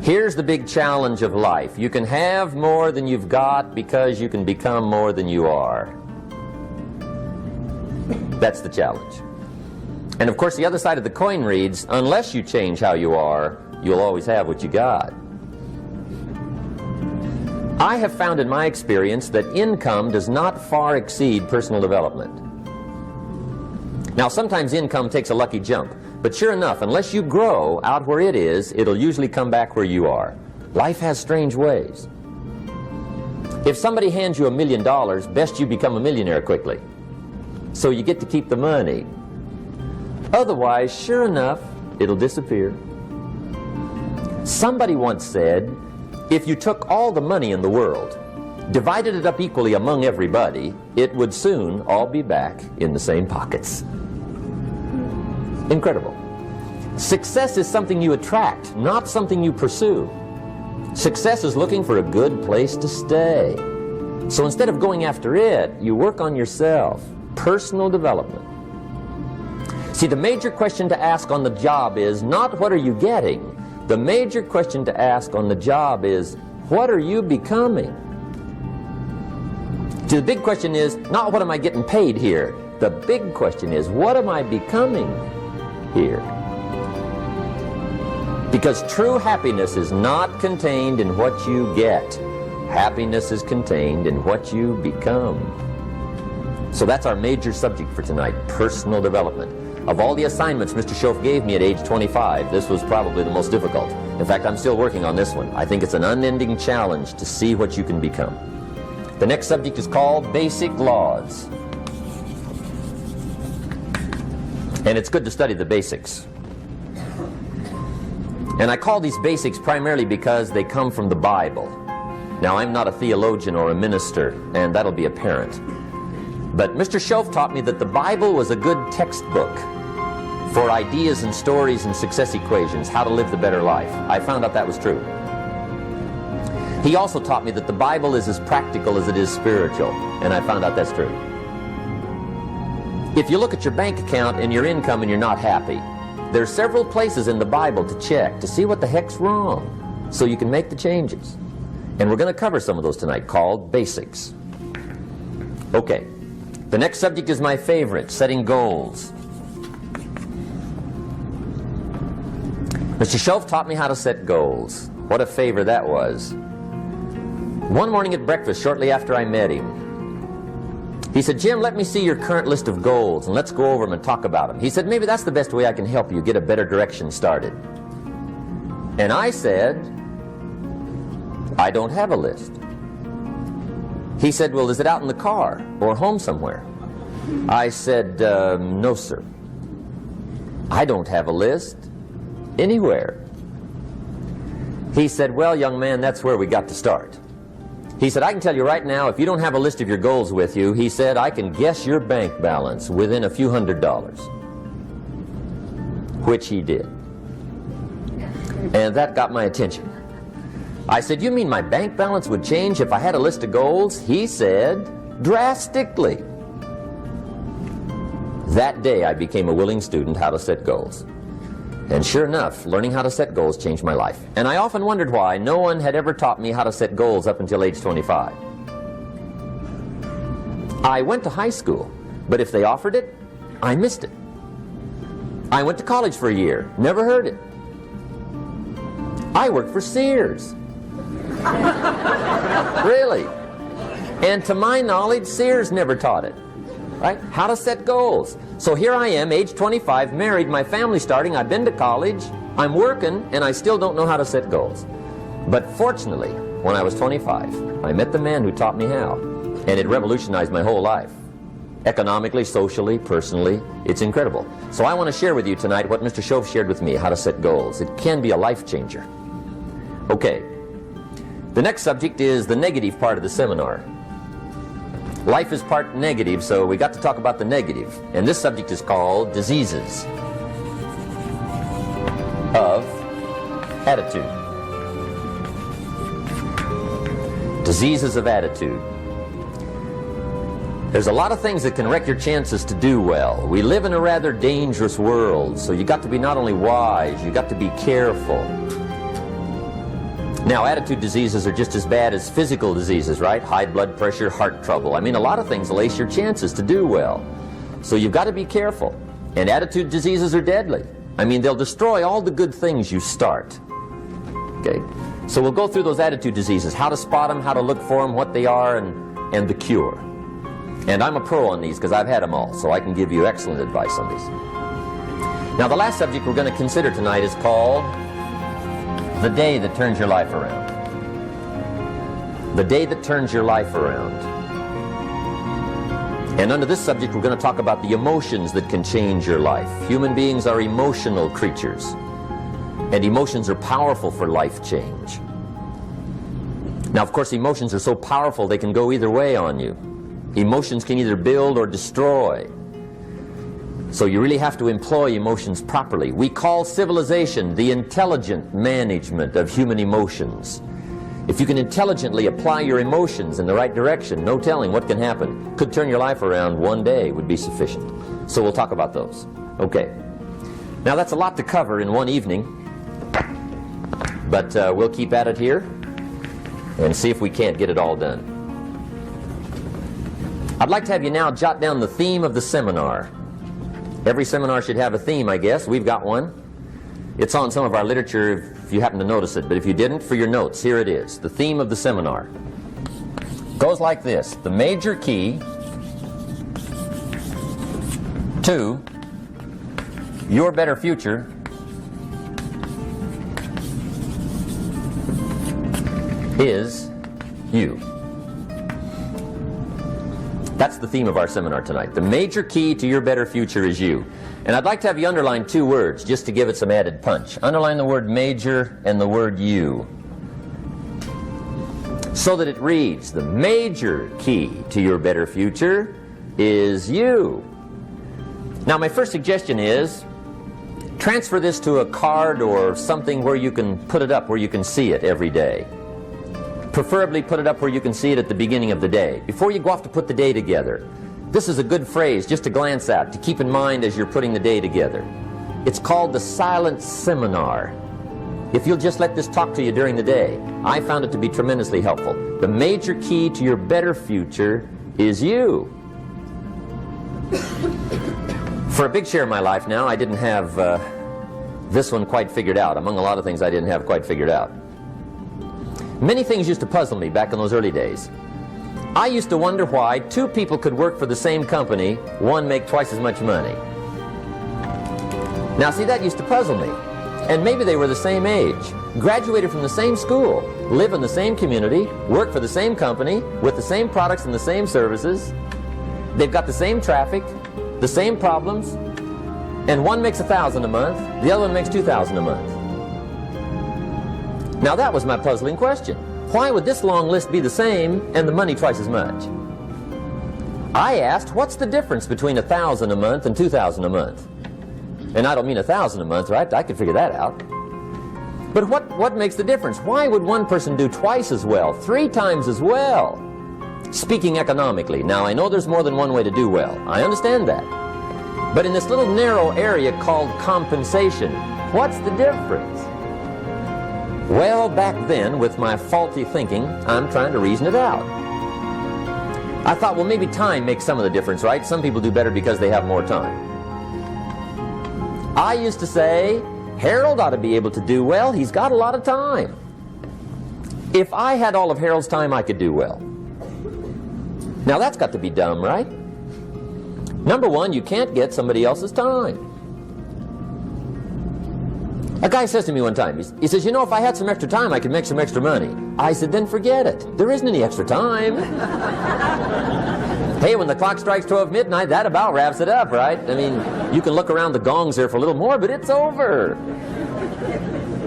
Here's the big challenge of life. You can have more than you've got because you can become more than you are. That's the challenge. And of course the other side of the coin reads, unless you change how you are, you'll always have what you got. I have found in my experience that income does not far exceed personal development. Now sometimes income takes a lucky jump, but sure enough, unless you grow out where it is, it'll usually come back where you are. Life has strange ways. If somebody hands you $1 million, best you become a millionaire quickly, so you get to keep the money. Otherwise, sure enough, it'll disappear. Somebody once said, if you took all the money in the world, divided it up equally among everybody, it would soon all be back in the same pockets. Incredible. Success is something you attract, not something you pursue. Success is looking for a good place to stay. So instead of going after it, you work on yourself. Personal development. See, the major question to ask on the job is not what are you getting. The major question to ask on the job is what are you becoming? See, the big question is not what am I getting paid here. The big question is what am I becoming here? Because true happiness is not contained in what you get. Happiness is contained in what you become. So that's our major subject for tonight, personal development. Of all the assignments Mr. Schoaf gave me at age 25, this was probably the most difficult. In fact, I'm still working on this one. I think it's an unending challenge to see what you can become. The next subject is called Basic Laws. And it's good to study the basics. And I call these basics primarily because they come from the Bible. Now, I'm not a theologian or a minister, and that'll be apparent. But Mr. Schoaf taught me that the Bible was a good textbook for ideas and stories and success equations, how to live the better life. I found out that was true. He also taught me that the Bible is as practical as it is spiritual, and I found out that's true. If you look at your bank account and your income and you're not happy, there are several places in the Bible to check to see what the heck's wrong so you can make the changes. And we're going to cover some of those tonight, called basics. Okay. The next subject is my favorite, setting goals. Mr. Schoaf taught me how to set goals. What a favor that was. One morning at breakfast, shortly after I met him, he said, Jim, let me see your current list of goals and let's go over them and talk about them. He said, maybe that's the best way I can help you get a better direction started. And I said, I don't have a list. He said, well, is it out in the car or home somewhere? I said, no, sir. I don't have a list anywhere. He said, well, young man, that's where we got to start. He said, I can tell you right now, if you don't have a list of your goals with you, he said, I can guess your bank balance within a few $100s. Which he did. And that got my attention. I said, you mean my bank balance would change if I had a list of goals? He said, drastically. That day I became a willing student how to set goals. And sure enough, learning how to set goals changed my life. And I often wondered why no one had ever taught me how to set goals up until age 25. I went to high school, but if they offered it, I missed it. I went to college for a year, never heard it. I worked for Sears. Really? And to my knowledge, Sears never taught it. Right? How to set goals. So here I am, age 25, married, my family's starting, I've been to college, I'm working, and I still don't know how to set goals. But fortunately, when I was 25, I met the man who taught me how, and it revolutionized my whole life. Economically, socially, personally, it's incredible. So I want to share with you tonight what Mr. Schoaf shared with me, how to set goals. It can be a life changer. Okay. The next subject is the negative part of the seminar. Life is part negative, so we got to talk about the negative. And this subject is called diseases of attitude. Diseases of attitude. There's a lot of things that can wreck your chances to do well. We live in a rather dangerous world, so you got to be not only wise, you got to be careful. Now, attitude diseases are just as bad as physical diseases, right? High blood pressure, heart trouble. I mean, a lot of things lace your chances to do well. So you've got to be careful. And attitude diseases are deadly. I mean, they'll destroy all the good things you start. Okay? So we'll go through those attitude diseases, how to spot them, how to look for them, what they are, and the cure. And I'm a pro on these because I've had them all, so I can give you excellent advice on these. Now, the last subject we're going to consider tonight is called the day that turns your life around. The day that turns your life around. And under this subject, we're going to talk about the emotions that can change your life. Human beings are emotional creatures, and emotions are powerful for life change. Now, of course, emotions are so powerful they can go either way on you. Emotions can either build or destroy. So you really have to employ emotions properly. We call civilization the intelligent management of human emotions. If you can intelligently apply your emotions in the right direction, no telling what can happen. Could turn your life around one day would be sufficient. So we'll talk about those. Okay. Now that's a lot to cover in one evening, but we'll keep at it here and see if we can't get it all done. I'd like to have you now jot down the theme of the seminar. Every seminar should have a theme, I guess. We've got one. It's on some of our literature if you happen to notice it, but if you didn't, for your notes, here it is. The theme of the seminar goes like this: the major key to your better future is you. That's the theme of our seminar tonight. The major key to your better future is you. And I'd like to have you underline two words just to give it some added punch. Underline the word major and the word you, so that it reads, the major key to your better future is you. Now, my first suggestion is transfer this to a card or something where you can put it up, where you can see it every day. Preferably put it up where you can see it at the beginning of the day, before you go off to put the day together. This is a good phrase just to glance at, to keep in mind as you're putting the day together. It's called the silent seminar. If you'll just let this talk to you during the day, I found it to be tremendously helpful. The major key to your better future is you. For a big share of my life now, I didn't have this one quite figured out. Among a lot of things I didn't have quite figured out. Many things used to puzzle me back in those early days. I used to wonder why two people could work for the same company, one make twice as much money. Now see, that used to puzzle me. And maybe they were the same age, graduated from the same school, live in the same community, work for the same company, with the same products and the same services. They've got the same traffic, the same problems, and one makes $1,000 a month, the other one makes $2,000 a month. Now that was my puzzling question. Why would this long list be the same and the money twice as much? I asked, what's the difference between $1,000 a month and $2,000 a month? And I don't mean $1,000 a month, right? I could figure that out. But what makes the difference? Why would one person do twice as well, 3 times as well? Speaking economically. Now, I know there's more than one way to do well. I understand that. But in this little narrow area called compensation, what's the difference? Well, back then, with my faulty thinking, I'm trying to reason it out. I thought, well, maybe time makes some of the difference, right? Some people do better because they have more time. I used to say, Harold ought to be able to do well. He's got a lot of time. If I had all of Harold's time, I could do well. Now, that's got to be dumb, right? Number one, you can't get somebody else's time. A guy says to me one time, he says, you know, if I had some extra time, I could make some extra money. I said, then forget it. There isn't any extra time. Hey, when the clock strikes 12 midnight, that about wraps it up, right? I mean, you can look around the gongs there for a little more, but it's over.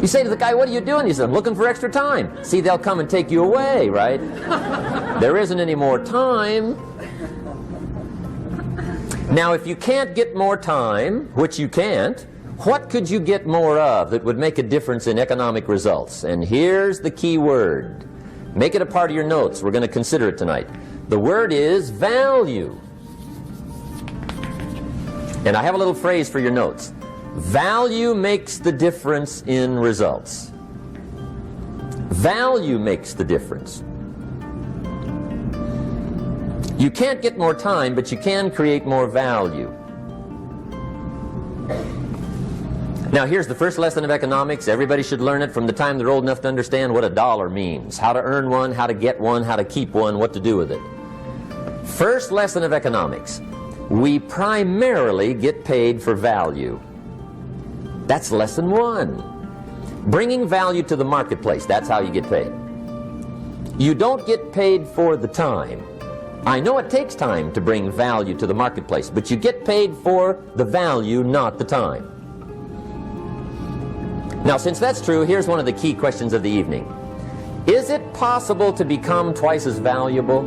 You say to the guy, what are you doing? He says, I'm looking for extra time. See, they'll come and take you away, right? There isn't any more time. Now, if you can't get more time, which you can't, what could you get more of that would make a difference in economic results? And here's the key word. Make it a part of your notes. We're going to consider it tonight. The word is value. And I have a little phrase for your notes. Value makes the difference in results. Value makes the difference. You can't get more time, but you can create more value. Now here's the first lesson of economics. Everybody should learn it from the time they're old enough to understand what a dollar means, how to earn one, how to get one, how to keep one, what to do with it. First lesson of economics. We primarily get paid for value. That's lesson one. Bringing value to the marketplace, that's how you get paid. You don't get paid for the time. I know it takes time to bring value to the marketplace, but you get paid for the value, not the time. Now, since that's true, here's one of the key questions of the evening. Is it possible to become twice as valuable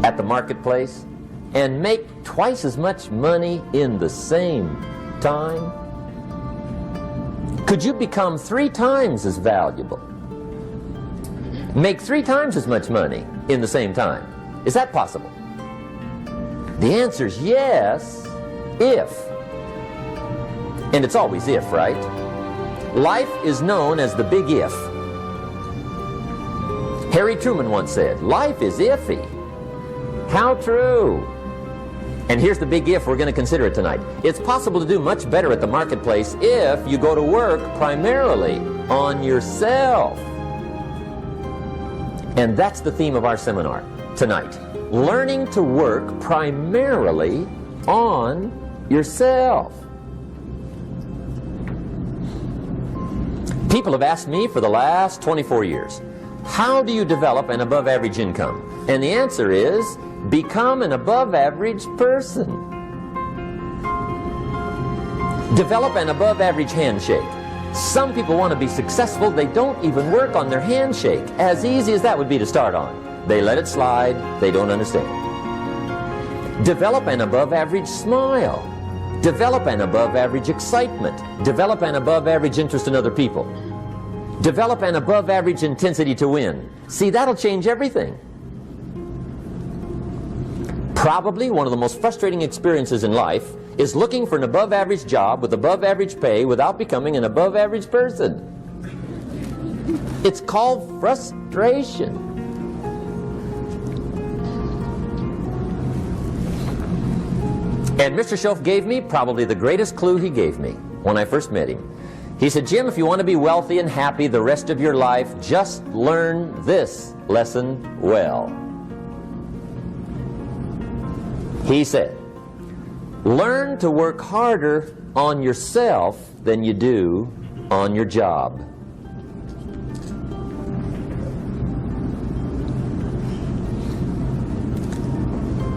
at the marketplace and make twice as much money in the same time? Could you become 3 times as valuable? Make 3 times as much money in the same time? Is that possible? The answer is yes, if. And it's always if, right? Life is known as the big if. Harry Truman once said, life is iffy. How true. And here's the big if we're going to consider it tonight. It's possible to do much better at the marketplace if you go to work primarily on yourself. And that's the theme of our seminar tonight. Learning to work primarily on yourself. People have asked me for the last 24 years, how do you develop an above average income? And the answer is, become an above average person. Develop an above average handshake. Some people want to be successful, they don't even work on their handshake. As easy as that would be to start on. They let it slide, they don't understand. Develop an above average smile. Develop an above average excitement. Develop an above average interest in other people. Develop an above average intensity to win. See, that'll change everything. Probably one of the most frustrating experiences in life is looking for an above average job with above average pay without becoming an above average person. It's called frustration. And Mr. Schoaf gave me probably the greatest clue he gave me when I first met him. He said, Jim, if you want to be wealthy and happy the rest of your life, just learn this lesson well. He said, learn to work harder on yourself than you do on your job.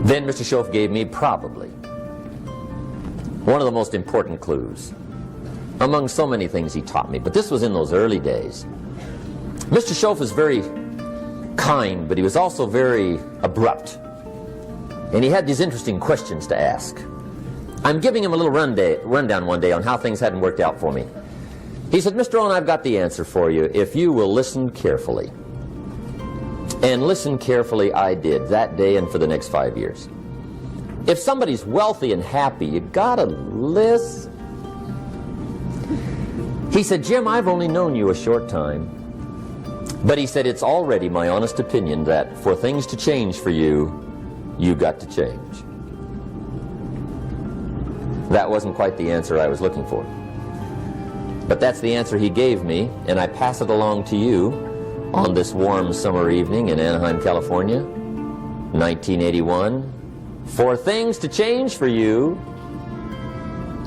Then Mr. Schoaf gave me probably one of the most important clues among so many things he taught me, but this was in those early days. Mr. Schoaf was very kind, but he was also very abrupt. And he had these interesting questions to ask. I'm giving him a little rundown one day on how things hadn't worked out for me. He said, Mr. Rohn, I've got the answer for you if you will listen carefully. And listen carefully I did that day and for the next 5 years. If somebody's wealthy and happy, you gotta listen. He said, Jim, I've only known you a short time. But he said, it's already my honest opinion that for things to change for you, you got to change. That wasn't quite the answer I was looking for. But that's the answer he gave me, and I pass it along to you on this warm summer evening in Anaheim, California, 1981. For things to change for you,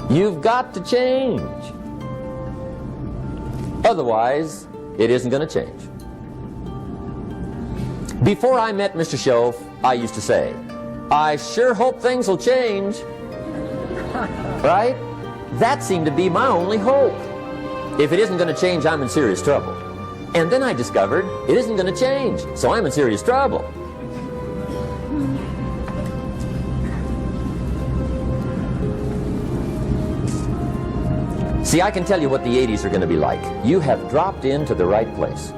you've got to change. Otherwise, it isn't going to change. Before I met Mr. Schoaf, I used to say, I sure hope things will change. Right? That seemed to be my only hope. If it isn't going to change, I'm in serious trouble. And then I discovered it isn't going to change, so I'm in serious trouble. See, I can tell you what the 80s are going to be like. You have dropped into the right place.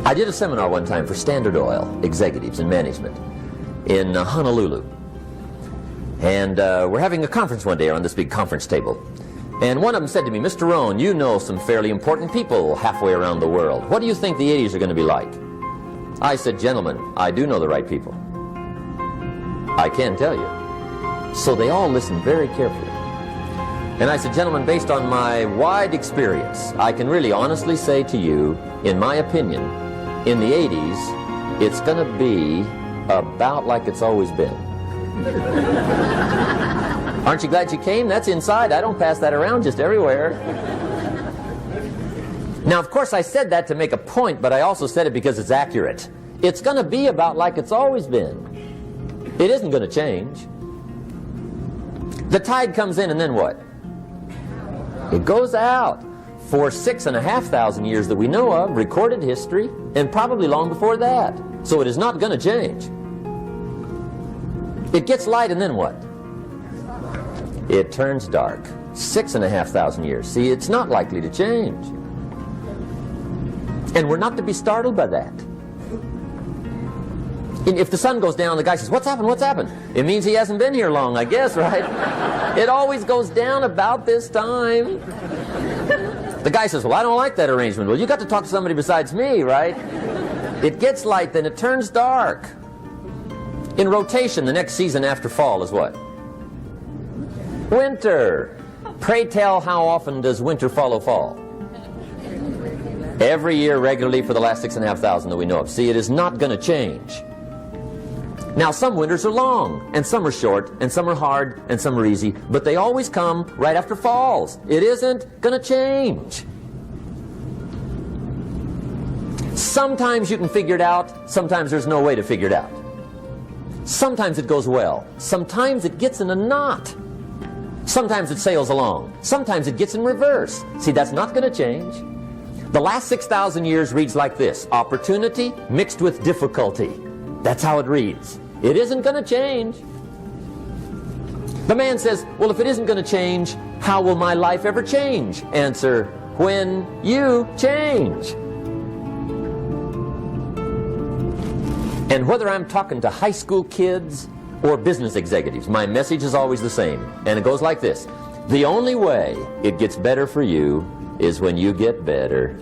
I did a seminar one time for Standard Oil executives and management in Honolulu. And we're having a conference one day on this big conference table. And one of them said to me, Mr. Rohn, you know some fairly important people halfway around the world. What do you think the 80s are going to be like? I said, gentlemen, I do know the right people. I can tell you. So they all listened very carefully. And I said, gentlemen, based on my wide experience, I can really honestly say to you, in my opinion, in the 80s, it's going to be about like it's always been. Aren't you glad you came? That's inside. I don't pass that around just everywhere. Now, of course, I said that to make a point, but I also said it because it's accurate. It's going to be about like it's always been. It isn't going to change. The tide comes in, and then what? It goes out. For 6,500 years that we know of, recorded history, and probably long before that. So it is not going to change. It gets light, and then what? It turns dark. 6,500 years. See, it's not likely to change. And we're not to be startled by that. And if the sun goes down, the guy says, what's happened, what's happened? It means he hasn't been here long, I guess, right? It always goes down about this time. The guy says, well, I don't like that arrangement. Well, you got to talk to somebody besides me, right? It gets light, then it turns dark. In rotation, the next season after fall is what? Winter. Pray tell, how often does winter follow fall? Every year regularly for the last 6,500 that we know of. See, it is not going to change. Now, some winters are long, and some are short, and some are hard, and some are easy, but they always come right after falls. It isn't going to change. Sometimes you can figure it out, sometimes there's no way to figure it out. Sometimes it goes well, sometimes it gets in a knot. Sometimes it sails along, sometimes it gets in reverse. See, that's not going to change. The last 6,000 years reads like this: opportunity mixed with difficulty. That's how it reads. It isn't going to change. The man says, well, if it isn't going to change, how will my life ever change? Answer, when you change. And whether I'm talking to high school kids or business executives, my message is always the same. And it goes like this: the only way it gets better for you is when you get better.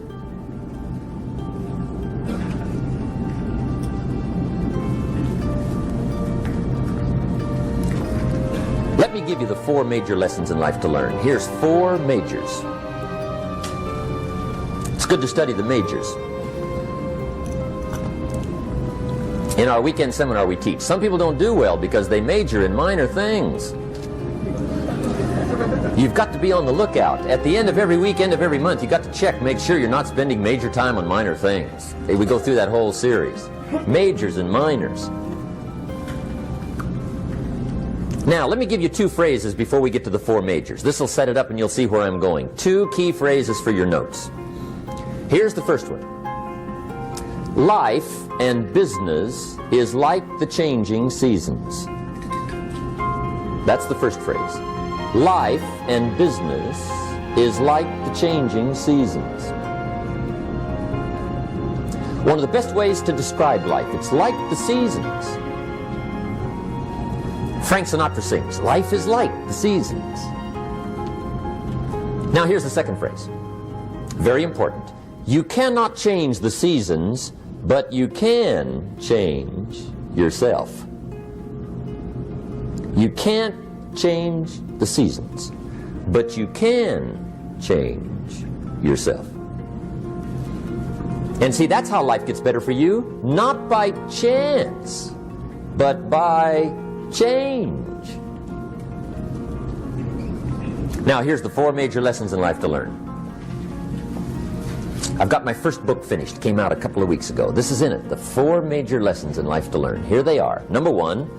Let me give you the 4 major lessons in life to learn. Here's 4 majors. It's good to study the majors. In our weekend seminar we teach, some people don't do well because they major in minor things. You've got to be on the lookout. At the end of every week, end of every month, you've got to check, make sure you're not spending major time on minor things. We go through that whole series. Majors and minors. Now, let me give you 2 phrases before we get to the 4 majors. This will set it up and you'll see where I'm going. 2 key phrases for your notes. Here's the first one. Life and business is like the changing seasons. That's the first phrase. Life and business is like the changing seasons. One of the best ways to describe life, it's like the seasons. Frank Sinatra sings, life is like the seasons. Now here's the second phrase. Very important. You cannot change the seasons, but you can change yourself. You can't change the seasons, but you can change yourself. And see, that's how life gets better for you, not by chance, but by change. Now, here's the 4 major lessons in life to learn. I've got my first book finished, came out a couple of weeks ago. This is in it, the 4 major lessons in life to learn. Here they are. Number 1,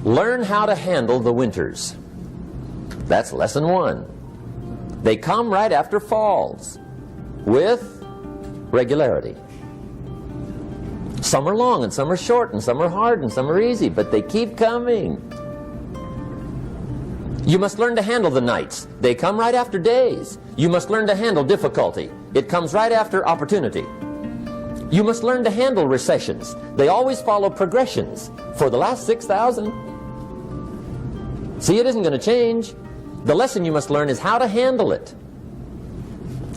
learn how to handle the winters. That's lesson 1. They come right after falls, with regularity. Some are long, and some are short, and some are hard, and some are easy, but they keep coming. You must learn to handle the nights. They come right after days. You must learn to handle difficulty. It comes right after opportunity. You must learn to handle recessions. They always follow progressions for the last 6,000. See, it isn't going to change. The lesson you must learn is how to handle it.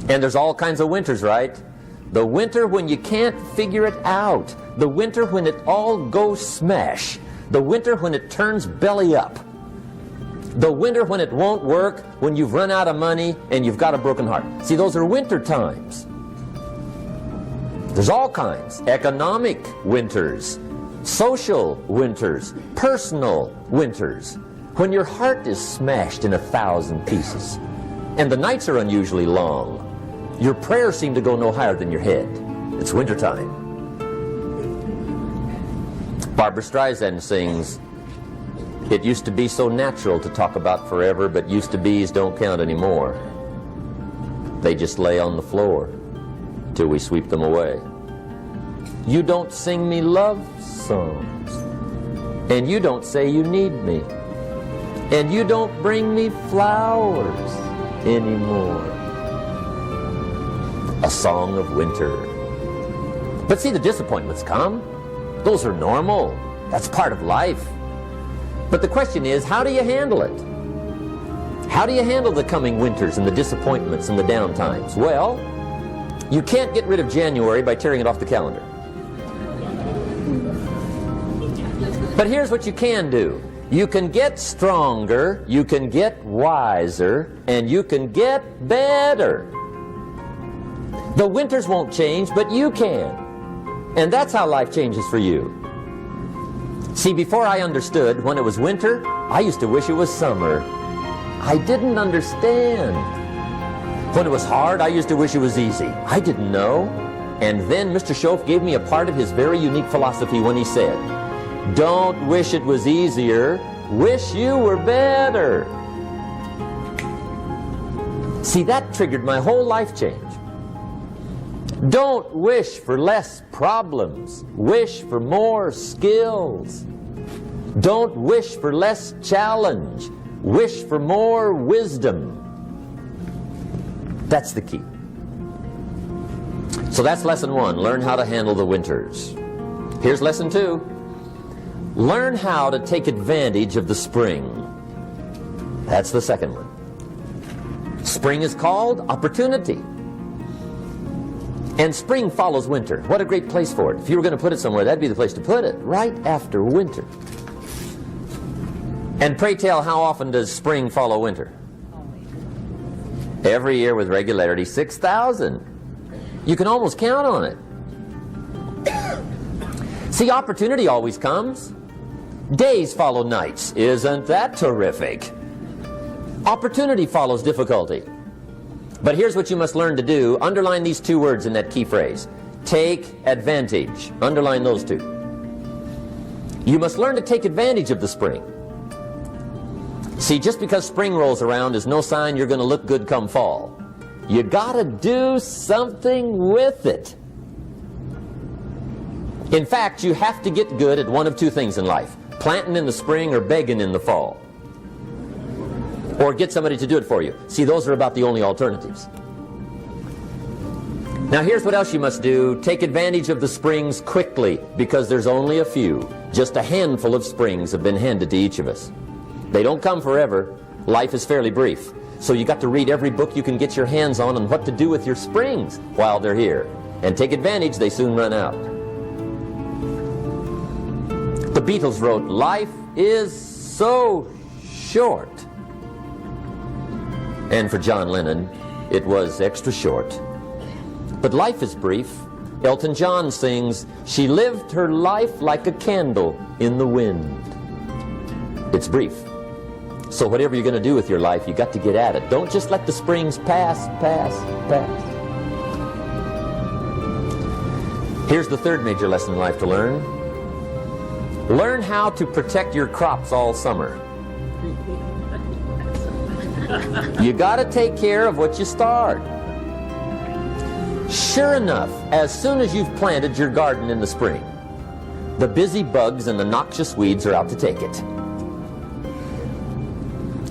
And there's all kinds of winters, right? The winter when you can't figure it out. The winter when it all goes smash. The winter when it turns belly up. The winter when it won't work, when you've run out of money and you've got a broken heart. See, those are winter times. There's all kinds. Economic winters, social winters, personal winters. When your heart is smashed in 1,000 pieces and the nights are unusually long, your prayers seem to go no higher than your head. It's wintertime. Barbra Streisand sings, "It used to be so natural to talk about forever, but used to be's don't count anymore. They just lay on the floor till we sweep them away. You don't sing me love songs, and you don't say you need me, and you don't bring me flowers anymore." A song of winter. But see, the disappointments come. Those are normal. That's part of life. But the question is, how do you handle it? How do you handle the coming winters and the disappointments and the downtimes? Well, you can't get rid of January by tearing it off the calendar. But here's what you can do. You can get stronger, you can get wiser, and you can get better. The winters won't change, but you can. And that's how life changes for you. See, before I understood, when it was winter, I used to wish it was summer. I didn't understand. When it was hard, I used to wish it was easy. I didn't know. And then Mr. Schoaf gave me a part of his very unique philosophy when he said, "Don't wish it was easier, wish you were better." See, that triggered my whole life change. Don't wish for less problems, wish for more skills. Don't wish for less challenge, wish for more wisdom. That's the key. So that's lesson 1, learn how to handle the winters. Here's lesson 2, learn how to take advantage of the spring. That's the second one. Spring is called opportunity. And spring follows winter. What a great place for it. If you were going to put it somewhere, that'd be the place to put it, right after winter. And pray tell, how often does spring follow winter? Every year with regularity, 6,000. You can almost count on it. See, opportunity always comes. Days follow nights. Isn't that terrific? Opportunity follows difficulty. But here's what you must learn to do. Underline these 2 words in that key phrase. Take advantage. Underline those 2. You must learn to take advantage of the spring. See, just because spring rolls around is no sign you're going to look good come fall. You gotta do something with it. In fact, you have to get good at one of 2 things in life. Planting in the spring or begging in the fall. Or get somebody to do it for you. See, those are about the only alternatives. Now here's what else you must do. Take advantage of the springs quickly, because there's only a few. Just a handful of springs have been handed to each of us. They don't come forever. Life is fairly brief. So you got to read every book you can get your hands on what to do with your springs while they're here. And take advantage, they soon run out. The Beatles wrote, "Life is so short." And for John Lennon, it was extra short. But life is brief. Elton John sings, "She lived her life like a candle in the wind." It's brief. So whatever you're going to do with your life, you got to get at it. Don't just let the springs pass. Here's the third major lesson in life to learn. Learn how to protect your crops all summer. You got to take care of what you start. Sure enough, as soon as you've planted your garden in the spring, the busy bugs and the noxious weeds are out to take it.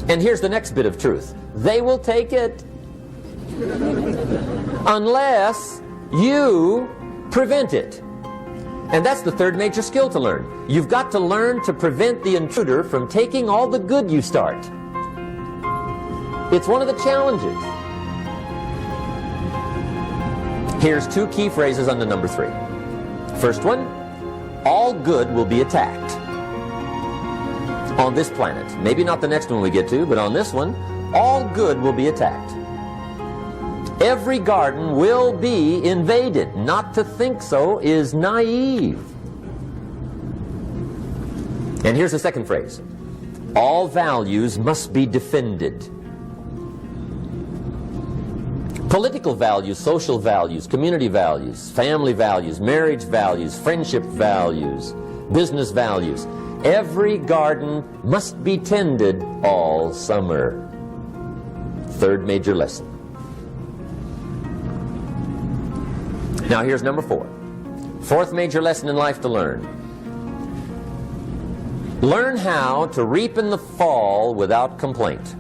And here's the next bit of truth. They will take it unless you prevent it. And that's the third major skill to learn. You've got to learn to prevent the intruder from taking all the good you start. It's one of the challenges. Here's two key phrases under number 3. First one, all good will be attacked on this planet. Maybe not the next one we get to, but on this one, all good will be attacked. Every garden will be invaded. Not to think so is naive. And here's the second phrase. All values must be defended. Political values, social values, community values, family values, marriage values, friendship values, business values. Every garden must be tended all summer. Third major lesson. Now here's number 4. Fourth major lesson in life to learn. Learn how to reap in the fall without complaint.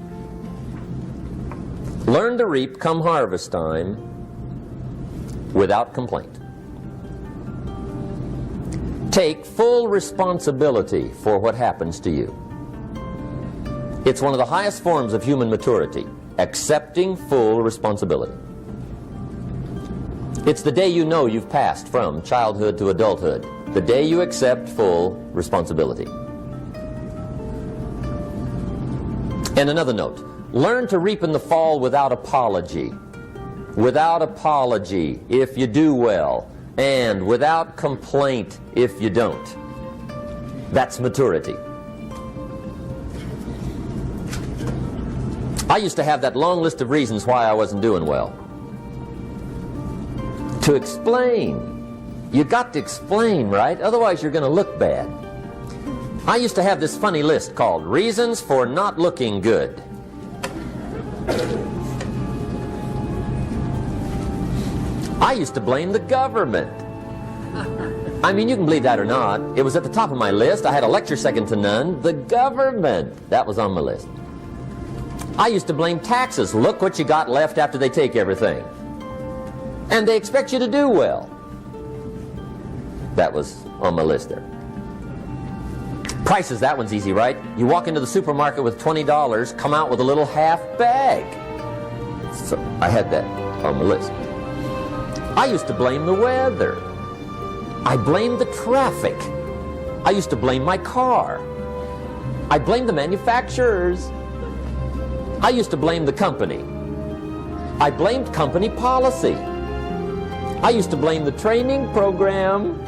Learn to reap come harvest time without complaint. Take full responsibility for what happens to you. It's one of the highest forms of human maturity, accepting full responsibility. It's the day you know you've passed from childhood to adulthood, the day you accept full responsibility. And another note, learn to reap in the fall without apology. Without apology if you do well, and without complaint if you don't. That's maturity. I used to have that long list of reasons why I wasn't doing well. To explain. You got to explain, right? Otherwise you're going to look bad. I used to have this funny list called Reasons for Not Looking Good. I used to blame the government. I mean, you can believe that or not. It was at the top of my list. I had a lecture second to none. The government. That was on my list. I used to blame taxes. Look what you got left after they take everything. And they expect you to do well. That was on my list there. Prices, that one's easy, right? You walk into the supermarket with $20, come out with a little half bag. So I had that on my list. I used to blame the weather. I blamed the traffic. I used to blame my car. I blamed the manufacturers. I used to blame the company. I blamed company policy. I used to blame the training program.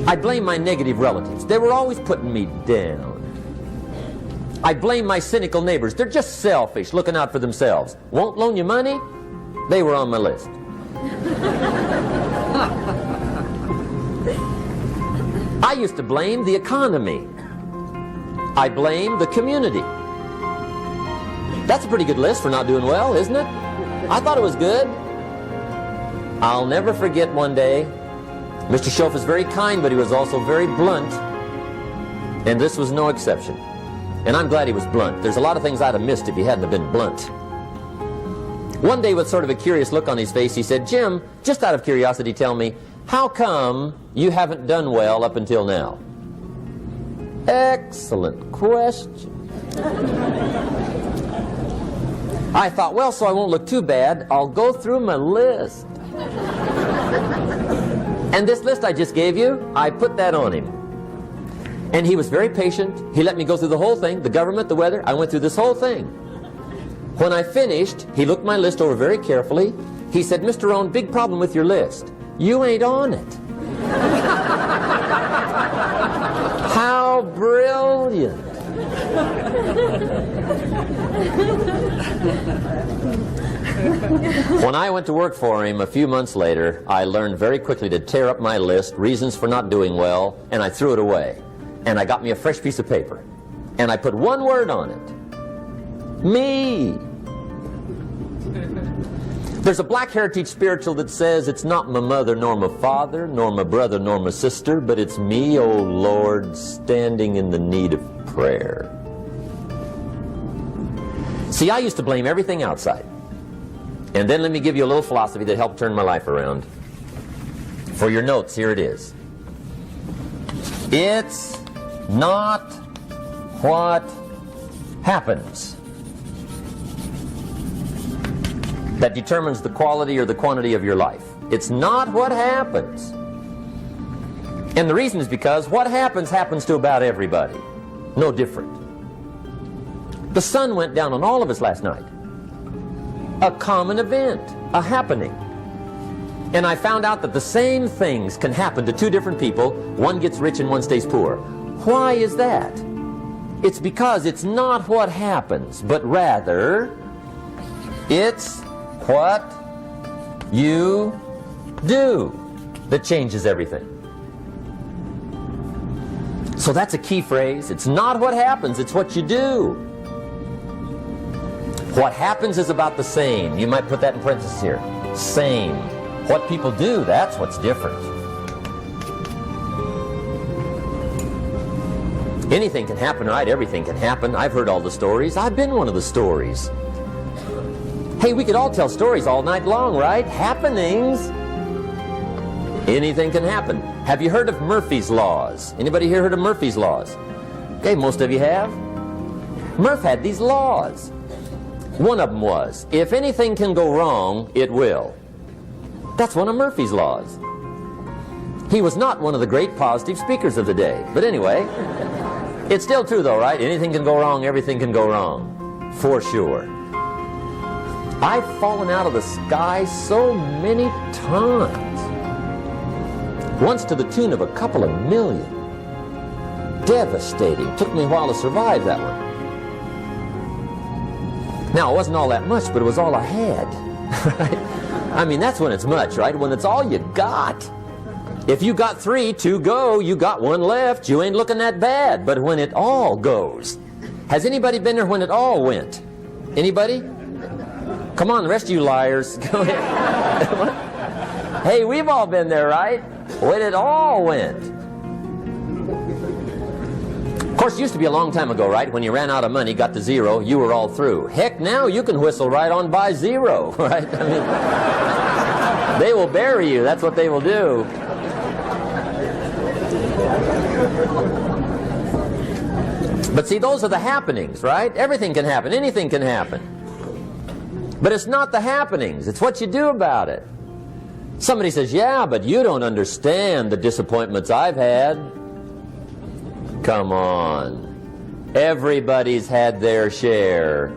I blame my negative relatives. They were always putting me down. I blame my cynical neighbors. They're just selfish, looking out for themselves. Won't loan you money? They were on my list. I used to blame the economy. I blamed the community. That's a pretty good list for not doing well, isn't it? I thought it was good. I'll never forget one day, Mr. Schoaf is very kind, but he was also very blunt. And this was no exception. And I'm glad he was blunt. There's a lot of things I'd have missed if he hadn't have been blunt. One day, with sort of a curious look on his face, he said, Jim, just out of curiosity, tell me, how come you haven't done well up until now? Excellent question. I thought, well, so I won't look too bad, I'll go through my list. And this list I just gave you, I put that on him. And he was very patient. He let me go through the whole thing, the government, the weather. I went through this whole thing. When I finished, he looked my list over very carefully. He said, Mr. Rohn, big problem with your list. You ain't on it. How brilliant. When I went to work for him a few months later, I learned very quickly to tear up my list, reasons for not doing well, and I threw it away. And I got me a fresh piece of paper. And I put one word on it. Me. There's a Black Heritage spiritual that says, it's not my mother nor my father, nor my brother nor my sister, but it's me, oh Lord, standing in the need of prayer. See, I used to blame everything outside. And then let me give you a little philosophy that helped turn my life around. For your notes, here it is. It's not what happens that determines the quality or the quantity of your life. It's not what happens. And the reason is because what happens happens to about everybody. No different. The sun went down on all of us last night. A common event, a happening. And I found out that the same things can happen to two different people. One gets rich and one stays poor. Why is that? It's because it's not what happens, but rather it's what you do that changes everything. So that's a key phrase. It's not what happens, it's what you do. What happens is about the same. You might put that in parentheses here. Same. What people do, that's what's different. Anything can happen, right? Everything can happen. I've heard all the stories. I've been one of the stories. Hey, we could all tell stories all night long, right? Happenings. Anything can happen. Have you heard of Murphy's Laws? Anybody here heard of Murphy's Laws? Okay, most of you have. Murph had these laws. One of them was, if anything can go wrong, it will. That's one of Murphy's Laws. He was not one of the great positive speakers of the day. But anyway, it's still true though, right? Anything can go wrong, everything can go wrong. For sure. I've fallen out of the sky so many times. Once to the tune of a couple of million. Devastating. Took me a while to survive that one. Now, it wasn't all that much, but it was all I had. Right? I mean, that's when it's much, right? When it's all you got. If you got 3, 2 go, you got 1 left, you ain't looking that bad. But when it all goes. Has anybody been there when it all went? Anybody? Come on, the rest of you liars. Go ahead. Hey, we've all been there, right? When it all went. Of course, it used to be a long time ago, right? When you ran out of money, got to 0, you were all through. Heck, now you can whistle right on by 0, right? I mean, they will bury you. That's what they will do. But see, those are the happenings, right? Everything can happen. Anything can happen. But it's not the happenings. It's what you do about it. Somebody says, yeah, but you don't understand the disappointments I've had. Come on. Everybody's had their share.